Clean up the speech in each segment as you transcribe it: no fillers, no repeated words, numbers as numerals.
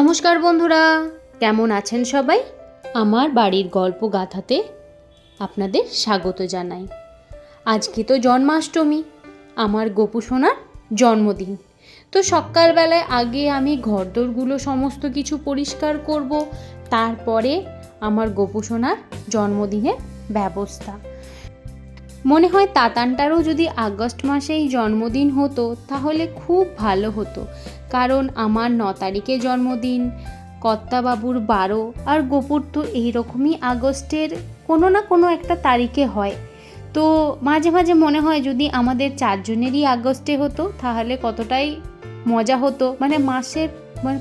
নমস্কার বন্ধুরা, কেমন আছেন সবাই? আমার বাড়ির গল্প গাথাতে আপনাদের স্বাগত জানাই। আজকে তো জন্মাষ্টমী, আমার গোপু সোনার জন্মদিন। তো সকালবেলায় আগে আমি ঘরদোরগুলো সমস্ত কিছু পরিষ্কার করব, তারপরে আমার গোপু সোনার জন্মদিনের ব্যবস্থা। মনে হয় তাতানটারও যদি আগস্ট মাসেই জন্মদিন হতো তাহলে খুব ভালো হতো, কারণ আমার 9 তারিখে জন্মদিন, কর্তাবাবুর 12 আর গোপুর তো এইরকমই আগস্টের কোনো না কোনো একটা তারিখে হয়। তো মাঝে মাঝে মনে হয় যদি আমাদের 4 জনেরই আগস্টে হতো তাহলে কতটাই মজা হতো। মাসের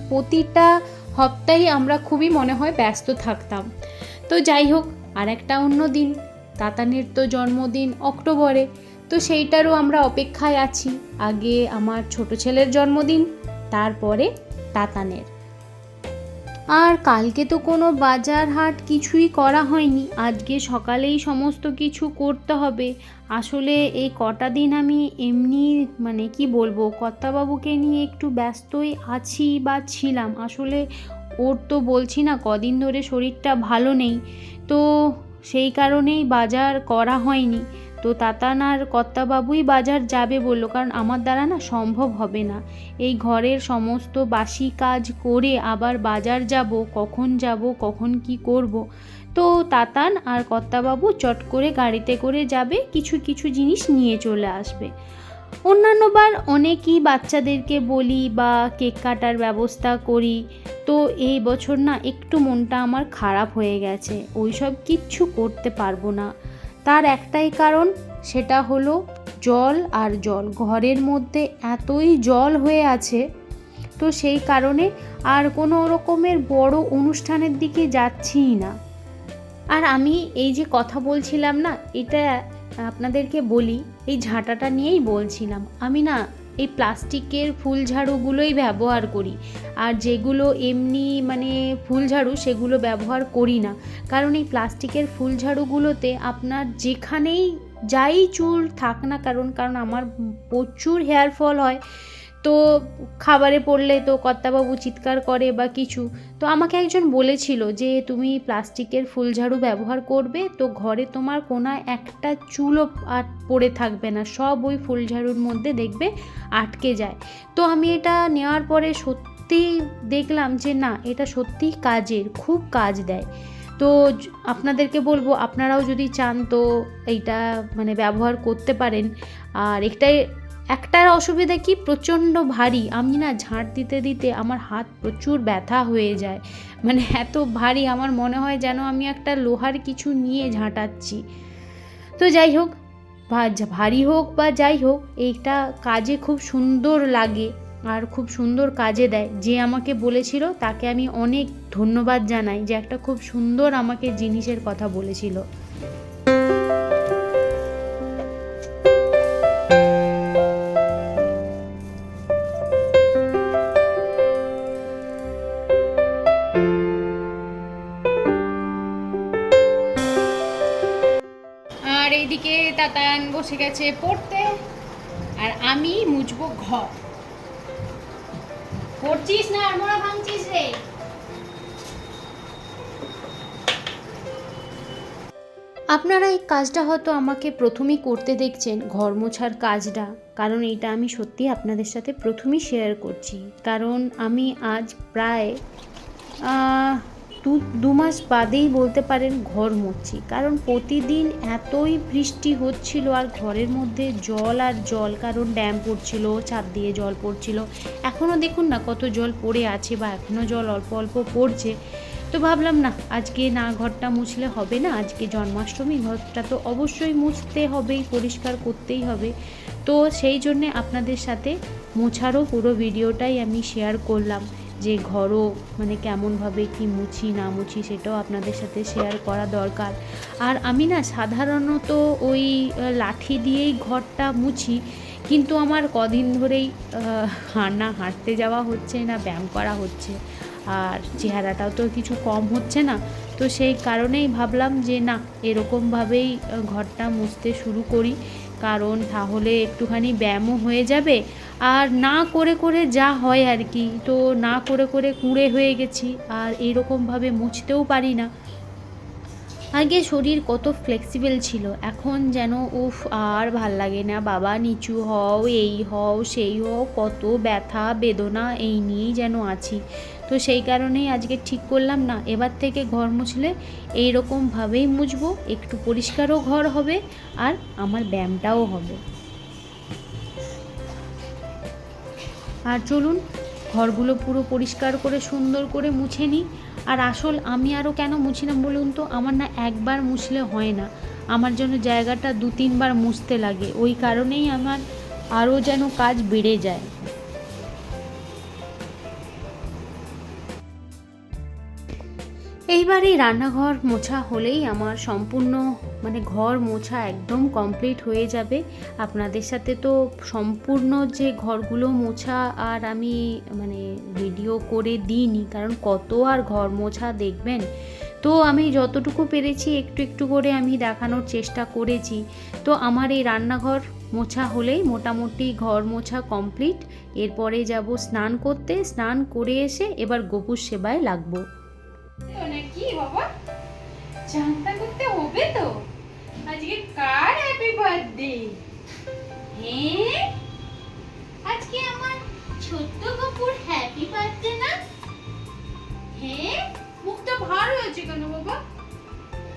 প্রতিটা হপ্তাহে আমরা খুবই মনে হয় ব্যস্ত থাকতাম। তো যাই হোক, আর একটা অন্য দিন, তাতানের তো জন্মদিন অক্টোবরে, তো সেইটারও আমরা অপেক্ষায় আছি। আগে আমার ছোট ছেলের জন্মদিন, তারপরে তাতানের। আর কালকে তো কোনো বাজার হাট কিছুই করা হয়নি, আজকে সকালেই সমস্ত কিছু করতে হবে। আসলে এই কটা দিন আমি এমনি কি বলবো, কর্তাবাবুকে নিয়ে একটু ব্যস্তই আছি বা ছিলাম। আসলে ওর তো বলছি না কদিন ধরে শরীরটা ভালো নেই, তো সেই কারণেই বাজার করা হয়নি। তো তাতান আর কর্তাবাবুই বাজার যাবে বললো, কারণ আমার দ্বারা না সম্ভব হবে না এই ঘরের সমস্ত বাসি কাজ করে আবার বাজার যাব, কখন কি করব। তো তাতান আর কর্তাবাবু চট করে গাড়িতে করে যাবে, কিছু কিছু জিনিস নিয়ে চলে আসবে। অন্যান্যবার অনেকই বাচ্চাদেরকে বলি বা কেক কাটার ব্যবস্থা করি, তো এই বছর না একটু মনটা আমার খারাপ হয়ে গেছে, ওইসব কিচ্ছু করতে পারবো না। তার একটাই কারণ, সেটা হলো জল আর জল। ঘরের মধ্যে এতই জল হয়ে আছে, তো সেই কারণে আর কোনো রকমের বড় অনুষ্ঠানের দিকে যাচ্ছিই না। আর আমি এই যে কথা বলছিলাম না, এটা আপনাদেরকে বলি, এই ঝাঁটাটা নিয়েই বলছিলাম। আমি না এই প্লাস্টিকের ফুল ঝাড়ুগুলোই ব্যবহার করি, আর যেগুলো এমনি ফুল ঝাড়ু সেগুলো ব্যবহার করি না। কারণ এই প্লাস্টিকের ফুল ঝাড়ুগুলোতে আপনার যেখানেই যাই চুল থাক না কারণ আমার প্রচুর হেয়ার ফল হয়, তো খাবারে পড়লে তো কর্তাবাবু চিৎকার করে বা কিছু। তো আমাকে একজন বলেছিল যে তুমি প্লাস্টিকের ফুল ঝাড়ু ব্যবহার করবে তো ঘরে তোমার কোনায় একটা চুলও পড়ে থাকবে না, সব ওই ফুল ঝাড়ুর মধ্যে দেখবে আটকে যায়। তো আমি এটা নেওয়ার পরে সত্যি দেখলাম যে না, এটা সত্যিই কাজের, খুব কাজ দেয়। তো আপনাদেরকে বলবো আপনারাও যদি চান তো এইটা ব্যবহার করতে পারেন। আর একটার অসুবিধা কি, প্রচণ্ড ভারী। আমি না ঝাঁট দিতে দিতে আমার হাত প্রচুর ব্যথা হয়ে যায়, এত ভারী, আমার মনে হয় যেন আমি একটা লোহার কিছু নিয়ে ঝাঁটাচ্ছি। তো যাই হোক, ভারী হোক বা যাই হোক, এইটা কাজে খুব সুন্দর লাগে আর খুব সুন্দর কাজে দেয়। যে আমাকে বলেছিল তাকে আমি অনেক ধন্যবাদ জানাই, যে একটা খুব সুন্দর আমাকে জিনিসের কথা বলেছিল। আর এইদিকে তাতান বসে গেছে পড়তে, আর আমি মুছবো ঘর। পড়ছিস না আর মোড়া ভাঙছিস রে? আপনারা এই কাজটা হয়তো আমাকে প্রথমেই করতে দেখছেন, ঘর মোছার কাজটা, কারণ এইটা আমি সত্যি আপনাদের সাথে প্রথমেই শেয়ার করছি। কারণ আমি আজ প্রায় 2 মাস বাদেই বলতে পারেন ঘর মুছছি, কারণ প্রতিদিন এতই বৃষ্টি হচ্ছিল আর ঘরের মধ্যে জল আর জল, কারণ ড্যাম পড়ছিল, ছাদ দিয়ে জল পড়ছিল। এখনও দেখুন না কত জল পড়ে আছে, বা এখনও জল অল্প অল্প পড়ছে। তো ভাবলাম না, আজকে না ঘরটা মুছলে হবে না, আজকে জন্মাষ্টমী, ঘরটা তো অবশ্যই মুছতে হবেই, পরিষ্কার করতেই হবে। তো সেই জন্যে আপনাদের সাথে মোছারও পুরো ভিডিওটাই আমি শেয়ার করলাম, যে ঘরও কেমনভাবে কি মুছি না মুছি সেটাও আপনাদের সাথে শেয়ার করা দরকার। আর আমি না সাধারণত ওই লাঠি দিয়েই ঘরটা মুছি, কিন্তু আমার কদিন ধরেই না হাঁটতে যাওয়া হচ্ছে, না ব্যায়াম করা হচ্ছে, আর চেহারাটাও তো কিছু কম হচ্ছে না। তো সেই কারণেই ভাবলাম যে না, এরকমভাবেই ঘরটা মুছতে শুরু করি, কারণ তাহলে একটুখানি ব্যায়ামও হয়ে যাবে আর না করে করে যা হয় আর কি, তো না করে করে কুঁড়ে হয়ে গেছি, আর এইরকমভাবে মুছতেও পারি না। আগে শরীর কত ফ্লেক্সিবল ছিল, এখন যেন উফ আর ভাল লাগে না, বাবা নিচু হও, এই হও সেই হও, কত ব্যথা বেদনা এই নিয়েই যেন আছি। তো সেই কারণেই আজকে ঠিক করলাম না, এবার থেকে ঘর মুছলে এইরকমভাবেই মুছবো, একটু পরিষ্কারও ঘর হবে আর আমার ব্যায়ামটাও হবে। আর চলুন ঘরগুলো পুরো পরিষ্কার করে সুন্দর করে মুছে নিই। আর আসল আমি আরও কেন মুছি না বলুন তো, আমার না একবার মুছলে হয় না, আমার যেন জায়গাটা 2-3 বার মুছতে লাগে, ওই কারণেই আমার আরও যেন কাজ বেড়ে যায়। এইবার এই রান্নাঘর মোছা হলেই আমার সম্পূর্ণ মানে ঘর মোছা একদম কমপ্লিট হয়ে যাবে। আপনাদের সাথে তো সম্পূর্ণ যে ঘরগুলো মোছা আর আমি মানে ভিডিও করে দিইনি, কারণ কত আর ঘর মোছা দেখবেন। তো আমি যতটুকু পেরেছি একটু একটু করে আমি দেখানোর চেষ্টা করেছি। তো আমার এই রান্নাঘর মোছা হলেই মোটামুটি ঘর মোছা কমপ্লিট। এরপরে যাব স্নান করতে, স্নান করে এসে এবার গোপুর সেবায় লাগবো। নাকি বাবা চানটা করতে হবে তো, আজকে কার হ্যাপি বার্থডে? হ্যাঁ আজকে আমার ছোট্ট গপুর হ্যাপি বার্থডে না? হ্যাঁ মুখটা ভার হয়েছে কেন বাবা?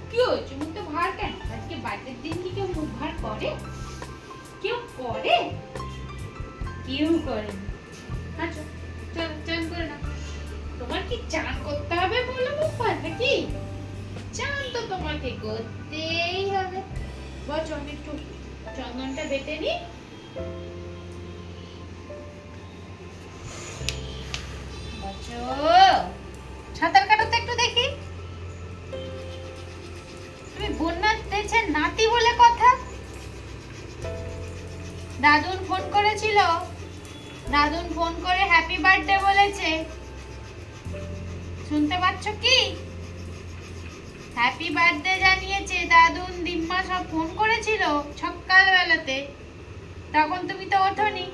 কি হয়েছে মুখটা ভার কেন? আজকে বার্থডের দিন কি কেউ মুখ ভার করে? কেউ করে? কেউ করে না। আচ্ছা চল চান করে না। তোমার কি চান করতে হবে বলো বাবা নাকি? চান তো তোমাকে করতেই হবে। বচো আমি একটু চন্দনটা বেটে নি। বচো সাঁতার কাটো তো একটু দেখি। তুমি বন্যা দেশের নাতি বলে কথা। দাদুন ফোন করেছিল, দাদুন ফোন করে হ্যাপি বার্থডে বলেছে, শুনতে পাচ্ছ কি? হ্যাপি বার্থডে জানিয়েছে দাদুন দিম্মা সব ফোন করেছিল সকাল বেলাতে, তখন তুমি তো ওঠোনি,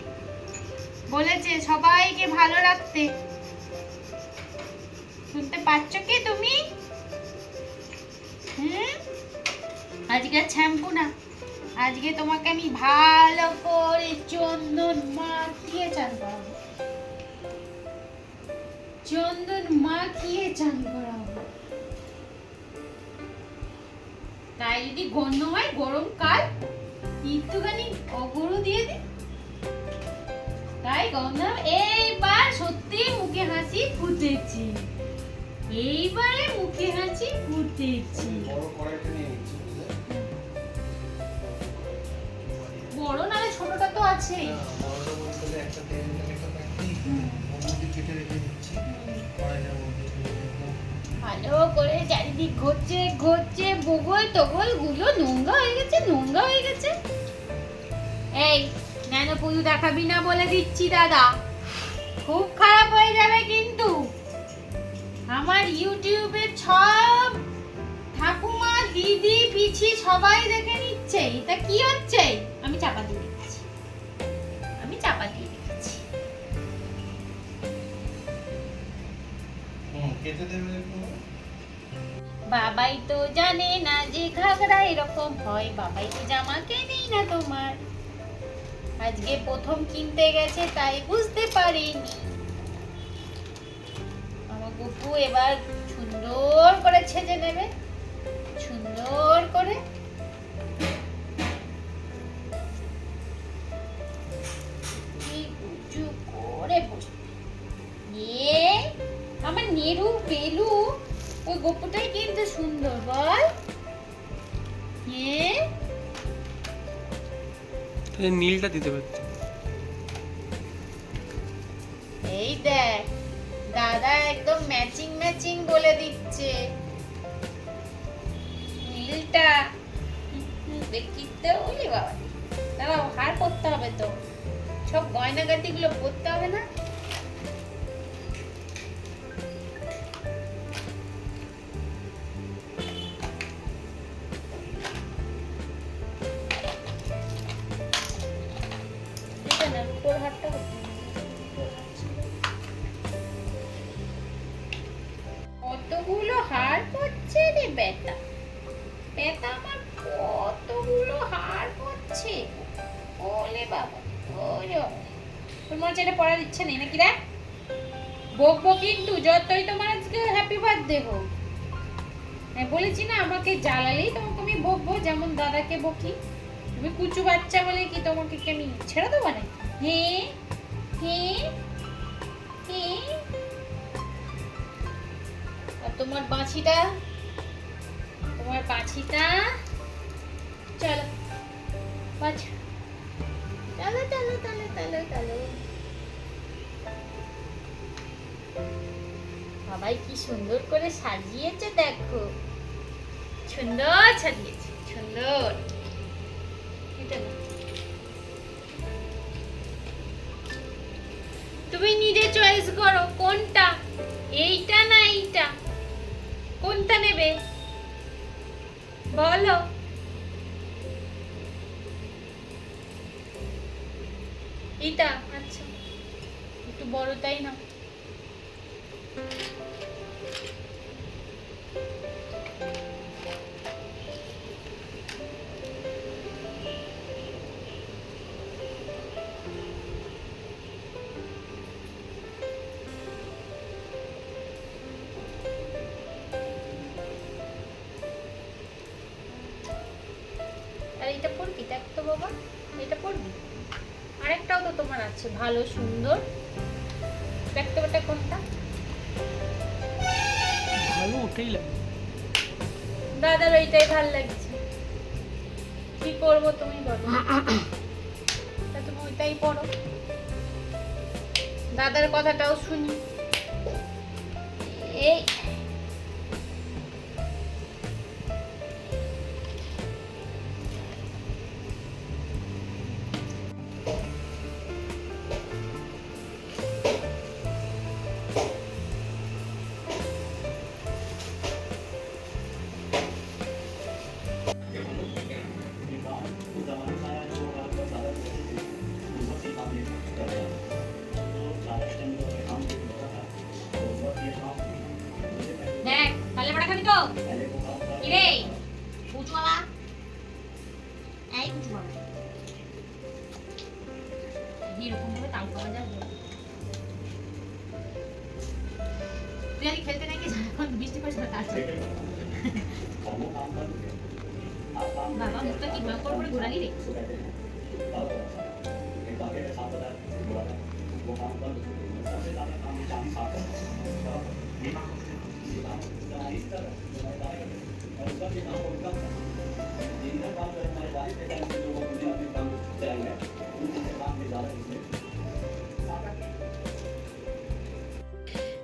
বলেছে সবাইকে ভালো রাখতে। শুনতে পাচ্ছ কি তুমি? আজকে শ্যাম্পু না, আজকে তোমাকে আমি ভালো করে চন্দন মাখিয়ে চান করাবো, চন্দন মাখিয়ে চান করাবো। তাই যদি গন্ধ হয় গরমকাল একটুখানি অগরু দিয়ে দি, তাই গন্ধ। এইবার সত্যি মুখে হাসি ফুটেছি, এইবারে মুখে হাসি ফুটেছি। বড় নালে ছোটটা তো আছে। ভালো করে চারিদিক ঘুরছে ঘুরছে, বগল টগল গুলো নোংরা হয়ে গেছে, নোংরা হয়ে গেছে। এই কেন পুজো দেখাবি না বলে দিচ্ছি দাদা, খুব খারাপ হয়ে যাবে কিন্তু। আমার ইউটিউবে সব ঠাকুমা দিদি পিছি সবাই দেখে নিচ্ছে, এটা কি হচ্ছে? আমি চাপা দিয়ে দিচ্ছি, আমি চাপা দিয়ে দিচ্ছি। বাবাই তো জানে না যে ঘাগরা এরকম হয়, বাবাই তো জামা কেনেই না তোমার, আজকে প্রথম কিনতে গেছে তাই বুঝতে পারিনি। আমার গপু এবার সুন্দর করে ছেজে নেবে, সুন্দর করে। করে বসবে, আমার নেরু বেলু ওই গপুটাই কিন্তু সুন্দর, বল? নীলটা দিতে পারছি। এই দেখ দাদা একদম ম্যাচিং ম্যাচিং বলে দিচ্ছে নীলটা। দেখিতে বলি বাবা, দাঁড়াও হার করতে হবে তো, সব গয়নাগাটি গুলো পরতে হবে না? উপর হাতটা করছে রে বেটা? বেটা আমার কতগুলো হাড় পড়ছে। ওলে বাবা, ওরে বাবা। তোর মনে হচ্ছে এটা পড়ার ইচ্ছা নেই নাকি রে? বকবো কিন্তু যতই তোমার আজকে হ্যাপি বার্থডে হোক। হ্যাঁ বলেছি না, আমাকে জ্বালালেই তোমাকে আমি বকবো, যেমন দাদাকে বকি। তুমি কুচু বাচ্চা বলে কি তোমাকে কি আমি ছেড়ে দেবো না? হ্যাঁ হ্যাঁ হ্যাঁ। আর তোমার বাঁছিটা, চলো বাছা, চলো চলো চলো চলো চলো। বাবাই কি সুন্দর করে সাজিয়েছে দেখো, সুন্দর সাজিয়েছে, সুন্দর। এটা নাও। তুমি নিজে চয়েস করো কোনটা, এইটা না এইটা, কোনটা নেবে বলো। এইটা আচ্ছা, একটু বড়টাই না। আর এটা পড়বি দেখ তো বাবা, এটা পড়বি। আরেকটাও তো তোমার আছে ভালো সুন্দর, দেখতে ওটা কোনটা? ভালো ওটাই লাগে। দাদার ওইটাই ভালো লাগছে, কি করবো তুমি বলো। তা তুমি ওইটাই পড়ো, দাদার কথাটাও শুনি। এই দেখ তাহলে বড়া খাবি তো কি রে পুচু বাবা, এই পুচু বাবা এরকম ভাবে তাল পাওয়া যায়। তুই আগে খেলতে নাকি এখন বৃষ্টি পড়ছে না, তার বাবা মুখটা কি ভয়ঙ্কর করে ঘোরালি রে।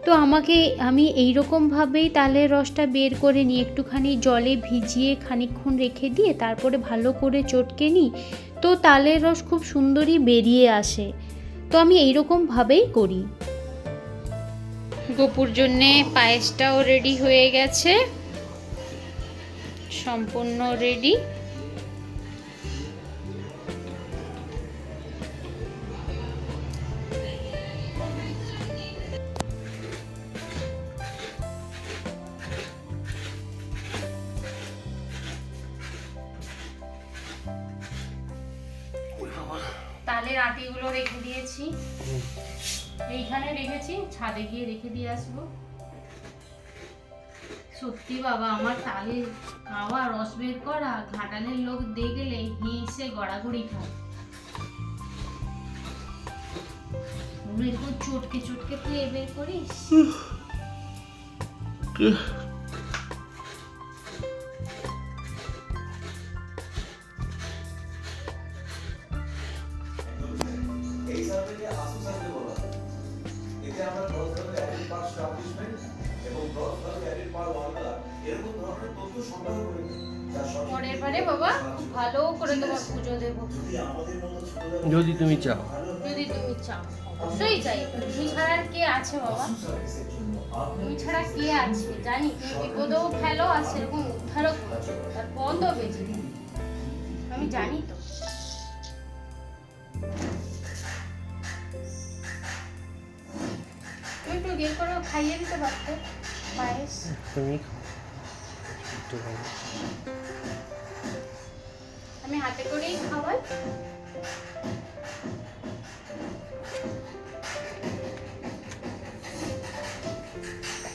তো আমি এই রকমভাবেই তালের রসটা বের করে নিই, একটুখানি জলে ভিজিয়ে খানিকক্ষণ রেখে দিয়ে তারপরে ভালো করে চটকে নিই, তো তালের রস খুব সুন্দরই বেরিয়ে আসে। তো আমি এই রকমভাবেই করি। গোপুর জন্যে পায়েসটাও রেডি হয়ে গেছে, সম্পূর্ণ রেডি। তালের আটিগুলো রেখে দিয়েছি, এইখানে রেখেছি, ছাদে গিয়ে রেখে দিয়ে আসবো। সত্যি বাবা, আমার তালে খাওয়া রস বের করা ঘাটালের লোক দেখলে হেসে গড়াগড়ি খায়। এরকম চটকে চটকে তুই বের করিস। পরের বারে বাবা খুব ভালো করে তোমার পুজো দেবো, যদি তুমি চাও। যদি তুমি চাও। অবশ্যই চাই, তুমি ছাড়া আর কে আছে বাবা? তুমি ছাড়া কে আছে জানি, তুমি বিপদেও ফেলো আর সেরকম উদ্ধারও করো, তার বন্ধ বেঁচে আমি জানি তো। তুমি একটু বের করে খাইয়ে দিতে পারতে পায়েস। তুমি একটু ভালো। আমি হাতে করেই খাওয়াই।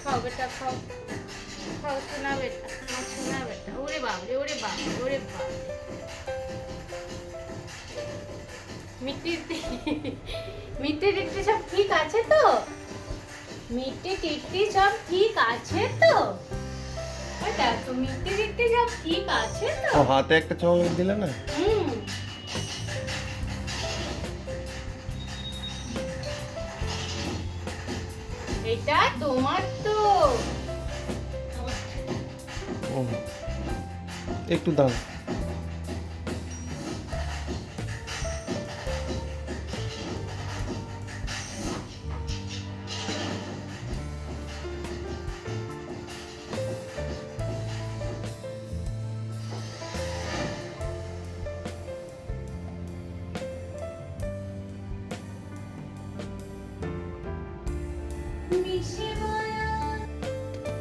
খাও বেটা খাও, খাও শোনা বেটা, আমার শোনা বেটা। ওরে বাবরে, ওরে বাবরে, ওরে বাবরে। মিষ্টি মিষ্টি টিট্টি সব ঠিক আছে তো? মিষ্টি টিট্টি সব ঠিক আছে তো? ওই দেখো মিষ্টি টিট্টি সব ঠিক আছে তো? ও হাতে একটা চকলেট দিলে না? হুম। এটা তোমার তো। ও একটু দাও।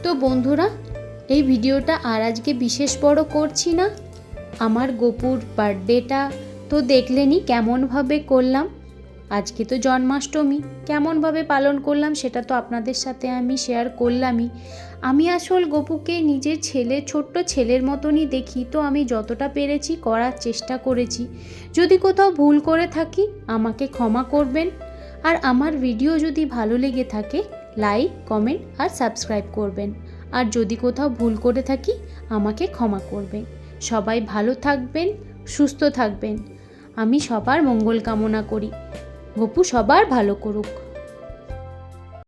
তো বন্ধুরা, এই ভিডিওটা আর আজকে বিশেষ বড় করছি না। আমার গপুর বার্থডেটা তো দেখলেনই কেমনভাবে করলাম। আজকে তো জন্মাষ্টমী, কেমনভাবে পালন করলাম সেটা তো আপনাদের সাথে আমি শেয়ার করলামই। আমি আসল গপুকে নিজের ছোট্ট ছেলের মতনই দেখি, তো আমি যতটা পেরেছি করার চেষ্টা করেছি। যদি কোথাও ভুল করে থাকি আমাকে ক্ষমা করবেন। আর আমার ভিডিও যদি ভালো লেগে থাকে লাইক, কমেন্ট আর সাবস্ক্রাইব করবেন। আর যদি কোথাও ভুল করে থাকি আমাকে ক্ষমা করবেন। সবাই ভালো থাকবেন, সুস্থ থাকবেন। আমি সবার মঙ্গল কামনা করি। গপু সবার ভালো করুক।